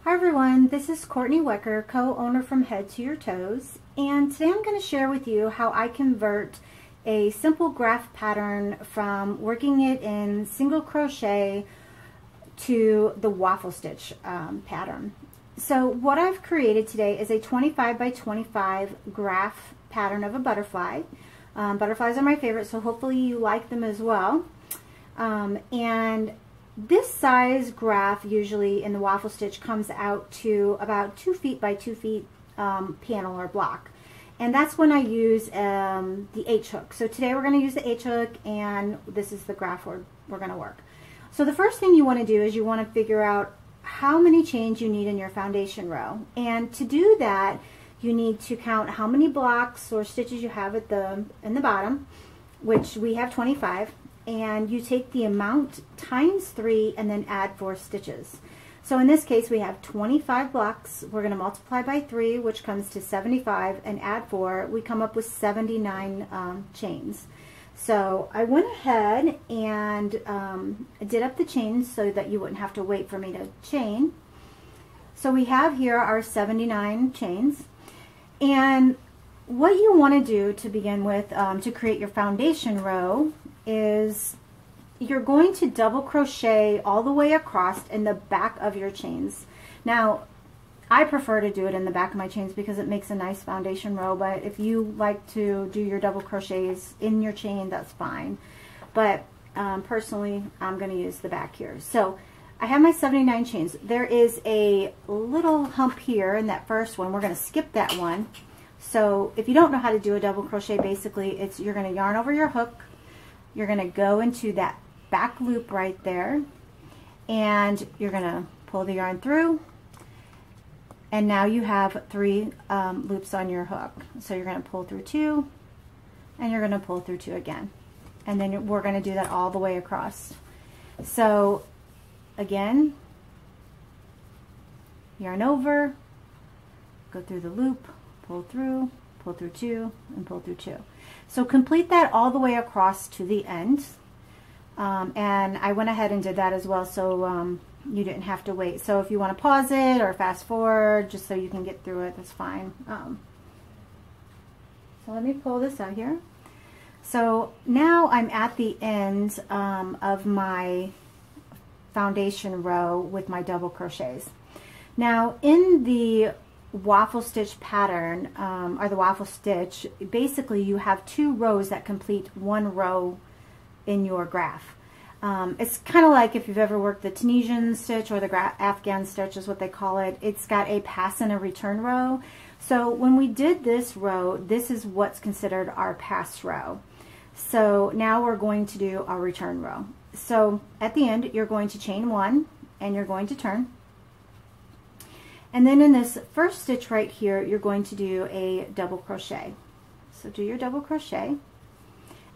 Hi everyone, this is Courtney Wecker, co-owner from Head to Your Toes, and today I'm going to share with you how I convert a simple graph pattern from working it in single crochet to the waffle stitch pattern. So what I've created today is a 25 by 25 graph pattern of a butterfly. Butterflies are my favorite, so hopefully you like them as well. And this size graph usually in the waffle stitch comes out to about 2 feet by 2 feet panel or block. And that's when I use the H hook. So today we're going to use the H hook, and this is the graph we're going to work. So the first thing you want to do is you want to figure out how many chains you need in your foundation row. And to do that, you need to count how many blocks or stitches you have at in the bottom, which we have 25. And you take the amount times 3 and then add 4 stitches. So in this case we have 25 blocks. We're going to multiply by 3, which comes to 75, and add 4. We come up with 79 chains. So I went ahead and did up the chains so that you wouldn't have to wait for me to chain. So we have here our 79 chains. And what you want to do to begin with to create your foundation row is you're going to double crochet all the way across in the back of your chains. Now I prefer to do it in the back of my chains because it makes a nice foundation row, but if you like to do your double crochets in your chain, that's fine. But personally I'm going to use the back here. So I have my 79 chains. There is a little hump here in that first one. We're going to skip that one. So if you don't know how to do a double crochet, basically you're going to yarn over your hook. You're going to go into that back loop right there, and you're going to pull the yarn through, and now you have 3 loops on your hook. So you're going to pull through 2, and you're going to pull through 2 again, and then we're going to do that all the way across. So again, yarn over, go through the loop, pull through 2, and pull through 2. So complete that all the way across to the end. And I went ahead and did that as well, so you didn't have to wait. So if you want to pause it or fast forward just so you can get through it, that's fine. So let me pull this out here. So now I'm at the end of my foundation row with my double crochets. Now in the waffle stitch pattern, or the waffle stitch, basically you have 2 rows that complete 1 row in your graph. It's kind of like if you've ever worked the Tunisian stitch or the Afghan stitch is what they call it. It's got a pass and a return row. So when we did this row, this is what's considered our pass row. So now we're going to do our return row. So at the end you're going to chain 1 and you're going to turn. And then in this first stitch right here, you're going to do a double crochet. So do your double crochet.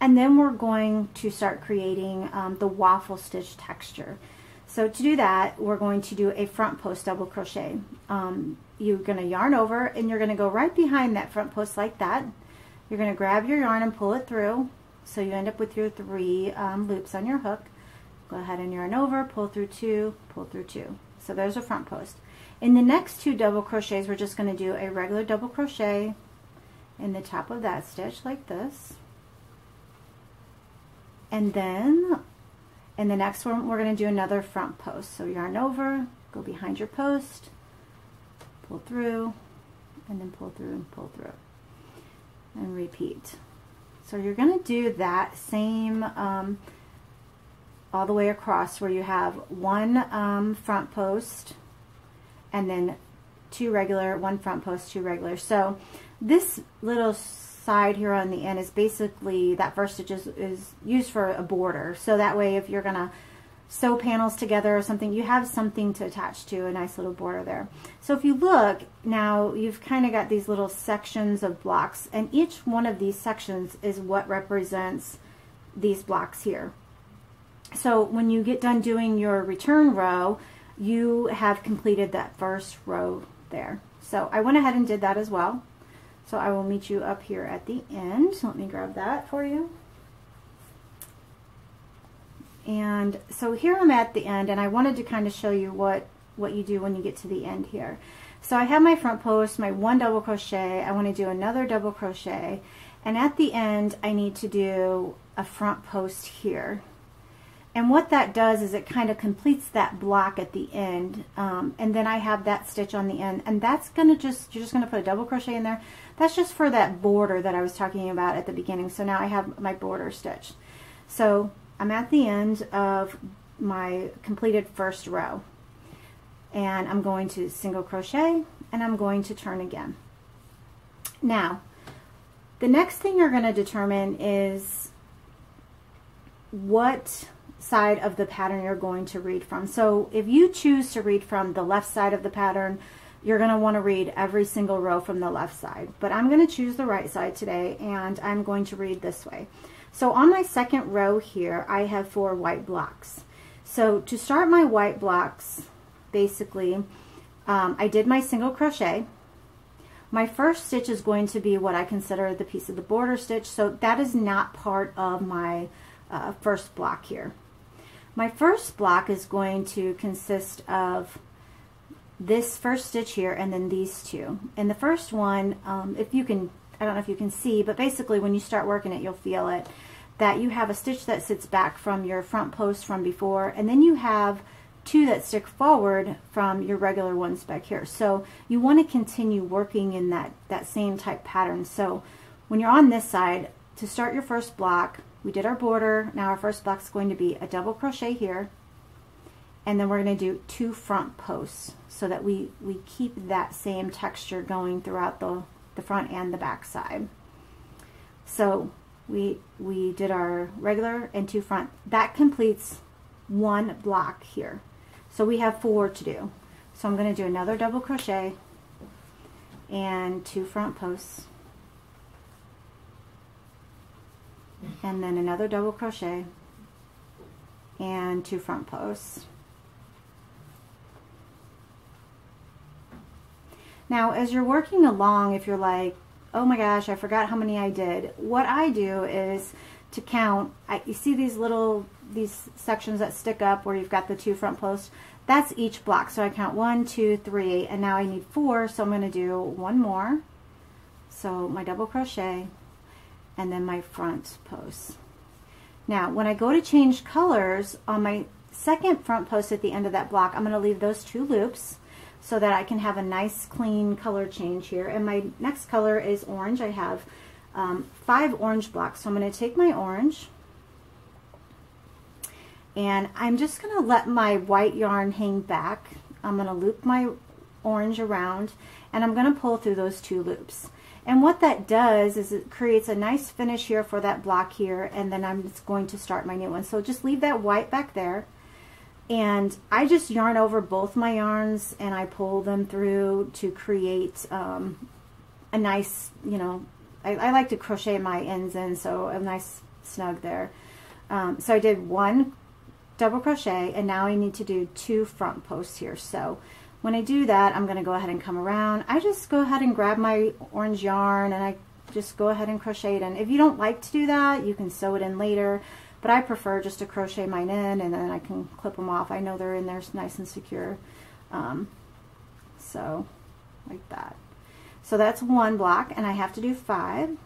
And then we're going to start creating the waffle stitch texture. So to do that, we're going to do a front post double crochet. You're going to yarn over, and you're going to go right behind that front post like that. You're going to grab your yarn and pull it through. So you end up with your 3 loops on your hook. Go ahead and yarn over, pull through 2, pull through 2. So there's a front post. In the next 2 double crochets, we're just going to do a regular double crochet in the top of that stitch like this. And then in the next one, we're going to do another front post. So yarn over, go behind your post, pull through, and then pull through and pull through. And repeat. So you're going to do that same all the way across, where you have 1 front post, and then 2 regular, 1 front post, 2 regular. So this little side here on the end is basically, that first stitch is used for a border. So that way if you're gonna sew panels together or something, you have something to attach to, a nice little border there. So if you look now, you've kind of got these little sections of blocks, and each one of these sections is what represents these blocks here. So when you get done doing your return row, you have completed that first row there. So I went ahead and did that as well. So I will meet you up here at the end. Let me grab that for you. And so here I'm at the end, and I wanted to kind of show you what what you do when you get to the end here. So I have my front post, my 1 double crochet, I want to do another double crochet, and at the end I need to do a front post here. And what that does is it kind of completes that block at the end, and then I have that stitch on the end, and that's gonna you're just gonna put a double crochet in there. That's just for that border that I was talking about at the beginning. So now I have my border stitch. So I'm at the end of my completed first row, and I'm going to single crochet, and I'm going to turn again. Now, the next thing you're going to determine is what side of the pattern you're going to read from. So if you choose to read from the left side of the pattern, you're going to want to read every single row from the left side. But I'm going to choose the right side today, and I'm going to read this way. So on my second row here, I have 4 white blocks. So to start my white blocks, basically, I did my single crochet. My first stitch is going to be what I consider the piece of the border stitch, so that is not part of my first block here. My first block is going to consist of this first stitch here and then these two. And the first one, if you can, I don't know if you can see, but basically when you start working it, you'll feel it, that you have a stitch that sits back from your front post from before, and then you have 2 that stick forward from your regular ones back here. So you want to continue working in that same type pattern. So when you're on this side, to start your first block, we did our border. Now our first block is going to be a double crochet here, and then we're going to do 2 front posts so that we keep that same texture going throughout the front and the back side. So we did our regular and 2 front. That completes 1 block here. So we have 4 to do. So I'm going to do another double crochet and 2 front posts, and then another double crochet and 2 front posts. Now as you're working along, if you're like, oh my gosh, I forgot how many I did, what I do is to count. You see these sections that stick up where you've got the 2 front posts? That's each block. So I count 1, 2, 3, and now I need 4, so I'm going to do 1 more. So my double crochet and then my front post. Now when I go to change colors, on my second front post at the end of that block, I'm going to leave those 2 loops so that I can have a nice clean color change here. And my next color is orange. I have 5 orange blocks. So I'm going to take my orange, and I'm just going to let my white yarn hang back. I'm going to loop my orange around, and I'm going to pull through those 2 loops. And what that does is it creates a nice finish here for that block here, and then I'm just going to start my new one. So just leave that white back there, and I just yarn over both my yarns and I pull them through to create a nice, you know, I like to crochet my ends in, so a nice snug there. So I did 1 double crochet, and now I need to do 2 front posts here. So when I do that, I'm going to go ahead and come around. I just go ahead and grab my orange yarn, and I just go ahead and crochet it in. If you don't like to do that, you can sew it in later, but I prefer just to crochet mine in, and then I can clip them off. I know they're in there nice and secure. So like that. So that's 1 block, and I have to do 5.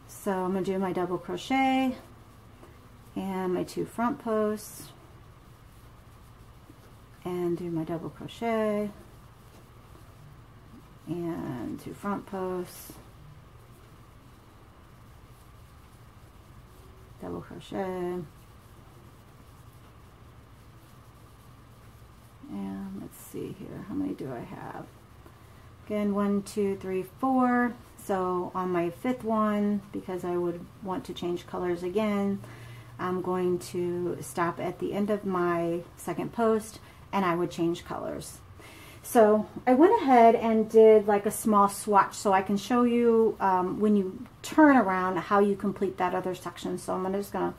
So I'm going to do my double crochet and my 2 front posts, and do my double crochet and 2 front posts, double crochet, and let's see here, how many do I have? Again, 1, 2, 3, 4. So on my 5th one, because I would want to change colors again, I'm going to stop at the end of my 2nd post, and I would change colors. So I went ahead and did like a small swatch so I can show you when you turn around how you complete that other section. So I'm just going to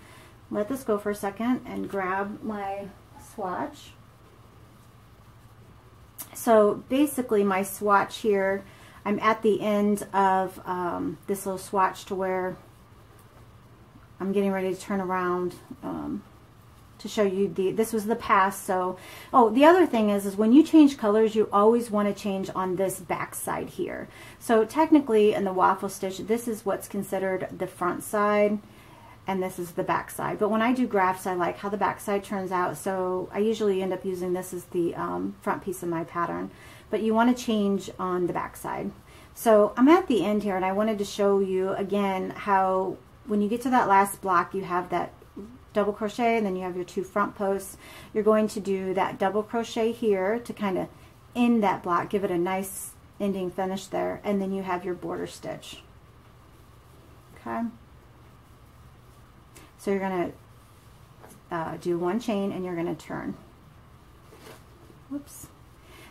let this go for a second and grab my swatch. So basically my swatch here, I'm at the end of this little swatch to where I'm getting ready to turn around to show you this was the past. So, oh, the other thing is when you change colors, you always want to change on this back side here. So technically in the waffle stitch, this is what's considered the front side, and this is the back side. But when I do grafts, I like how the back side turns out, so I usually end up using this as the front piece of my pattern. But you want to change on the back side. So I'm at the end here, and I wanted to show you again how when you get to that last block, you have that double crochet, and then you have your 2 front posts. You're going to do that double crochet here to kind of end that block, give it a nice ending finish there, and then you have your border stitch. Okay, so you're going to do 1 chain, and you're going to turn. Whoops.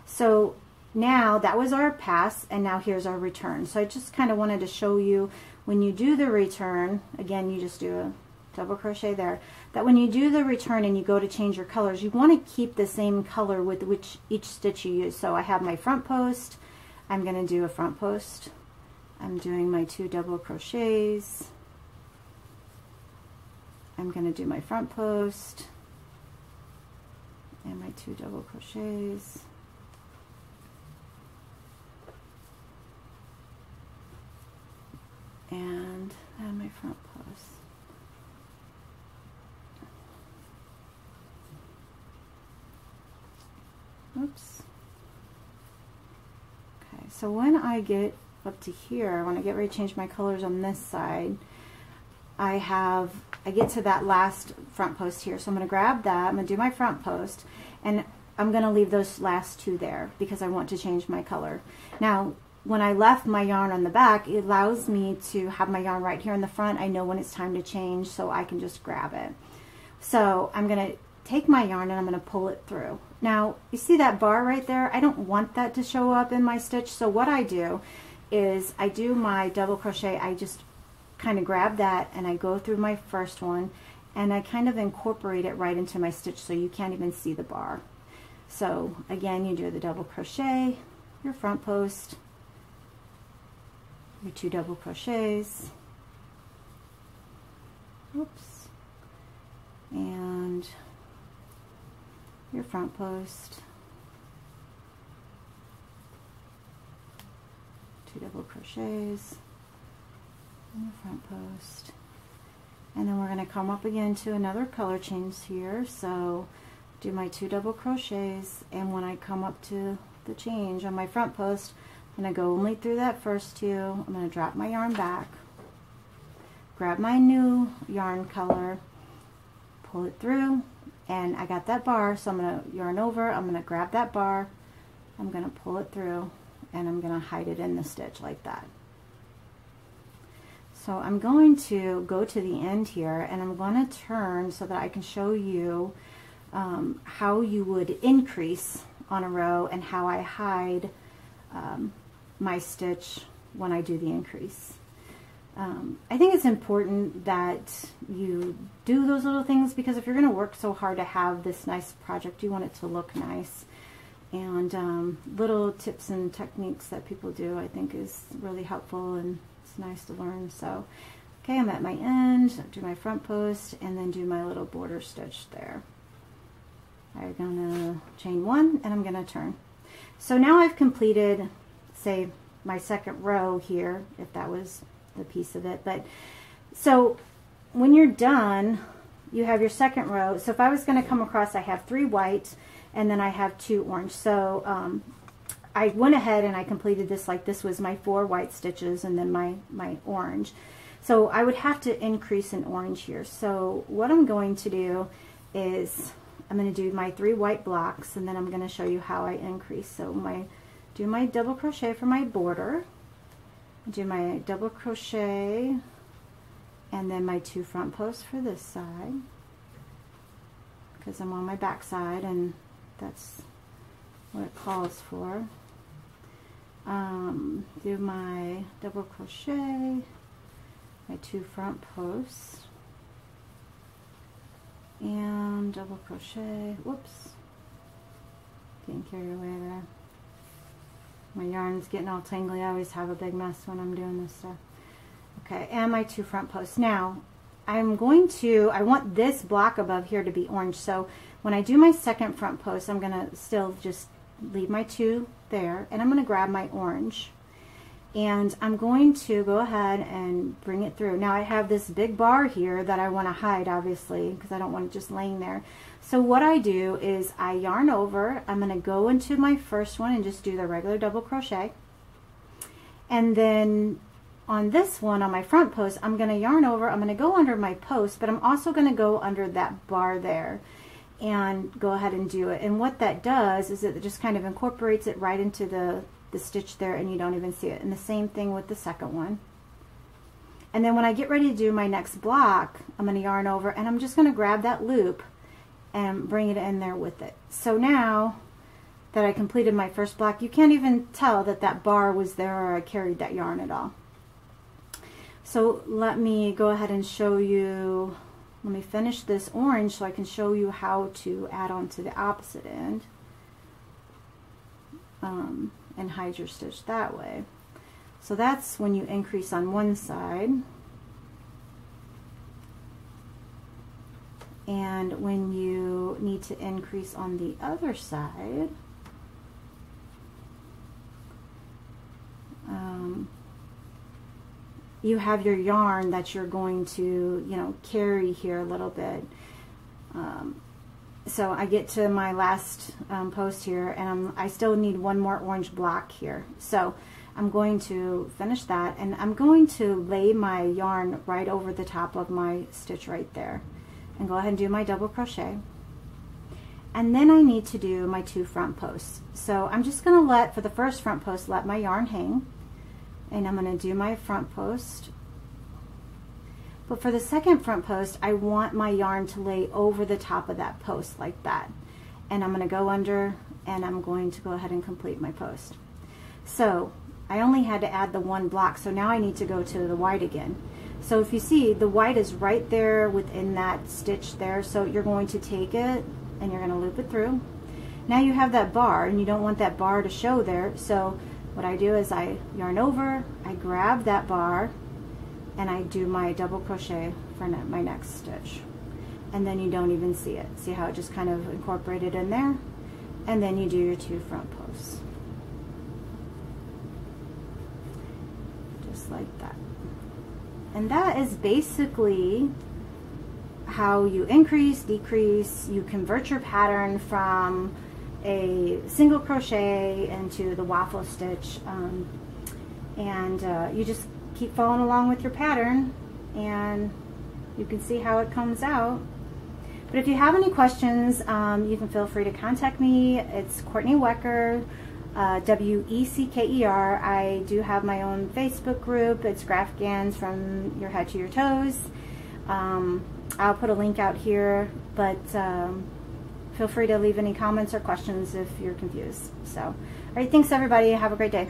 So now that was our pass, and now here's our return. So I just kind of wanted to show you when you do the return, again, you just do a double crochet there, that when you do the return and you go to change your colors, you want to keep the same color with which each stitch you use. So I have my front post, I'm going to do a front post, I'm doing my 2 double crochets, I'm going to do my front post and my 2 double crochets, and my front post. Oops. Okay, so when I get up to here, when I get ready to change my colors on this side, I get to that last front post here. So I'm going to grab that, I'm going to do my front post, and I'm going to leave those last 2 there because I want to change my color. Now, when I left my yarn on the back, it allows me to have my yarn right here in the front. I know when it's time to change, so I can just grab it. So I'm going to take my yarn and I'm going to pull it through. Now, you see that bar right there? I don't want that to show up in my stitch, so what I do is I do my double crochet. I just kind of grab that and I go through my first one and I kind of incorporate it right into my stitch so you can't even see the bar. So again, you do the double crochet, your front post, your 2 double crochets, oops, and your front post, 2 double crochets, and your front post, and then we're going to come up again to another color change here. So do my 2 double crochets, and when I come up to the change on my front post, I'm going to go only through that first 2. I'm going to drop my yarn back, grab my new yarn color, pull it through, and I got that bar, so I'm going to yarn over, I'm going to grab that bar, I'm going to pull it through, and I'm going to hide it in the stitch like that. So I'm going to go to the end here, and I'm going to turn so that I can show you how you would increase on a row and how I hide my stitch when I do the increase. I think it's important that you do those little things, because if you're going to work so hard to have this nice project, you want it to look nice. And little tips and techniques that people do, I think, is really helpful, and it's nice to learn. So, okay, I'm at my end, do my front post, and then do my little border stitch there. I'm going to chain 1, and I'm going to turn. So now I've completed, say, my second row here, if that was the piece of it. But so when you're done, you have your second row. So if I was going to come across, I have 3 white and then I have 2 orange. So I went ahead and I completed this like this was my 4 white stitches and then my orange. So I would have to increase in orange here. So what I'm going to do is I'm going to do my 3 white blocks, and then I'm going to show you how I increase. So do my double crochet for my border, do my double crochet, and then my 2 front posts for this side, because I'm on my back side and that's what it calls for. Do my double crochet, my 2 front posts, and double crochet. Whoops, getting carried away there. My yarn's getting all tangly. I always have a big mess when I'm doing this stuff. Okay, and my 2 front posts. Now, I want this block above here to be orange. So when I do my second front post, I'm gonna still just leave my 2 there, and I'm gonna grab my orange. And I'm going to go ahead and bring it through. Now I have this big bar here that I want to hide, obviously, because I don't want it just laying there. So what I do is I yarn over. I'm going to go into my first one and just do the regular double crochet. And then on this one, on my front post, I'm going to yarn over. I'm going to go under my post, but I'm also going to go under that bar there and go ahead and do it. And what that does is it just kind of incorporates it right into the stitch there, and you don't even see it. And the same thing with the second one. And then when I get ready to do my next block, I'm going to yarn over, and I'm just going to grab that loop and bring it in there with it. So now that I completed my first block, you can't even tell that that bar was there or I carried that yarn at all. So let me go ahead and show you, let me finish this orange so I can show you how to add on to the opposite end. And hide your stitch that way. So that's when you increase on one side, and when you need to increase on the other side, you have your yarn that you're going to, carry here a little bit. So I get to my last post here, and I still need one more orange block here. So I'm going to finish that, and I'm going to lay my yarn right over the top of my stitch right there, and go ahead and do my double crochet. And then I need to do my 2 front posts. So I'm just going to for the first front post, let my yarn hang, and I'm going to do my front post. But for the second front post, I want my yarn to lay over the top of that post like that. And I'm going to go under, and I'm going to go ahead and complete my post. So I only had to add the 1 block, so now I need to go to the white again. So if you see, the white is right there within that stitch there, so you're going to take it and you're going to loop it through. Now you have that bar, and you don't want that bar to show there, so what I do is I yarn over, I grab that bar, and I do my double crochet for my next stitch. And then you don't even see it. See how it just kind of incorporated in there? And then you do your 2 front posts. Just like that. And that is basically how you increase, decrease, you convert your pattern from a single crochet into the waffle stitch. You just keep following along with your pattern, and you can see how it comes out. But if you have any questions, you can feel free to contact me. It's Courtney Wecker, W-E-C-K-E-R. I do have my own Facebook group. It's Graphgans from Your Head to Your Toes. I'll put a link out here, but feel free to leave any comments or questions if you're confused. So, all right, thanks everybody. Have a great day.